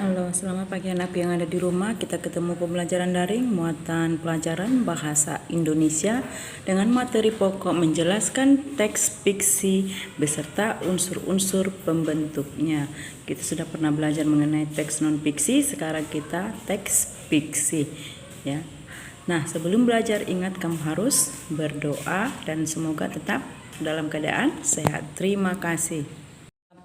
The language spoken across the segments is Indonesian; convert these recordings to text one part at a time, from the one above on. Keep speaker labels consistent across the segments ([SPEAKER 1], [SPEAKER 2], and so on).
[SPEAKER 1] Halo, selamat pagi anak yang ada di rumah. Kita ketemu pembelajaran daring muatan pelajaran bahasa Indonesia dengan materi pokok menjelaskan teks fiksi beserta unsur-unsur pembentuknya. Kita sudah pernah belajar mengenai teks non fiksi, sekarang kita teks fiksi, ya. Nah, sebelum belajar ingat kamu harus berdoa dan semoga tetap dalam keadaan sehat. Terima kasih.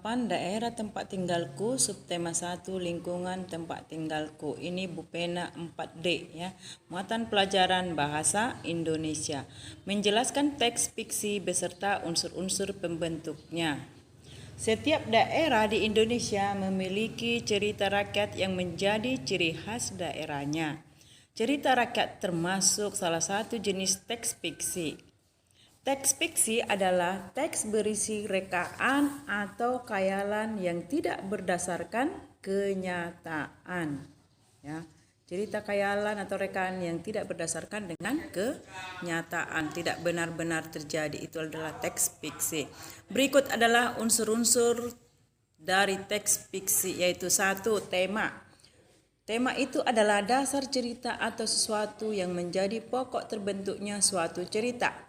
[SPEAKER 1] Daerah tempat tinggalku, subtema 1 lingkungan tempat tinggalku. Ini Bu Pena 4D, ya. Muatan pelajaran bahasa Indonesia. Menjelaskan teks fiksi beserta unsur-unsur pembentuknya. Setiap daerah di Indonesia memiliki cerita rakyat yang menjadi ciri khas daerahnya. Cerita rakyat termasuk salah satu jenis teks fiksi. Teks fiksi adalah teks berisi rekaan atau khayalan yang tidak berdasarkan kenyataan. Ya, cerita khayalan atau rekaan yang tidak berdasarkan dengan kenyataan, tidak benar-benar terjadi, itu adalah teks fiksi. Berikut adalah unsur-unsur dari teks fiksi, yaitu 1. Tema. Tema itu adalah dasar cerita atau sesuatu yang menjadi pokok terbentuknya suatu cerita.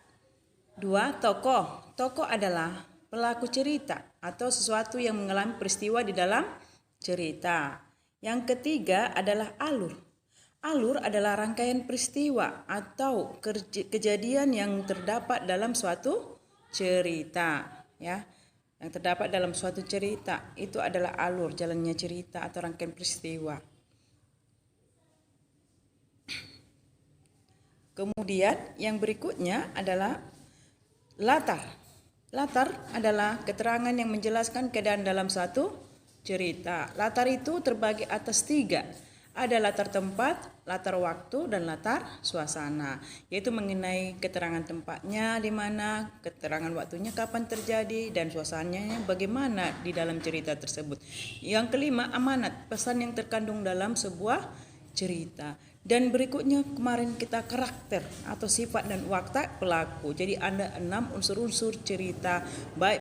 [SPEAKER 1] 2. Tokoh. Tokoh adalah pelaku cerita atau sesuatu yang mengalami peristiwa di dalam cerita. Yang ketiga adalah alur. Alur adalah rangkaian peristiwa atau kejadian yang terdapat dalam suatu cerita, ya. Yang terdapat dalam suatu cerita itu adalah alur, jalannya cerita atau rangkaian peristiwa. Kemudian yang berikutnya adalah latar. Latar adalah keterangan yang menjelaskan keadaan dalam satu cerita. Latar itu terbagi atas 3. Ada latar tempat, latar waktu, dan latar suasana. Yaitu mengenai keterangan tempatnya di mana, keterangan waktunya kapan terjadi, dan suasananya bagaimana di dalam cerita tersebut. Yang kelima, amanat, pesan yang terkandung dalam sebuah cerita. Dan berikutnya kemarin kita karakter atau sifat dan watak pelaku. Jadi ada 6 unsur-unsur cerita, baik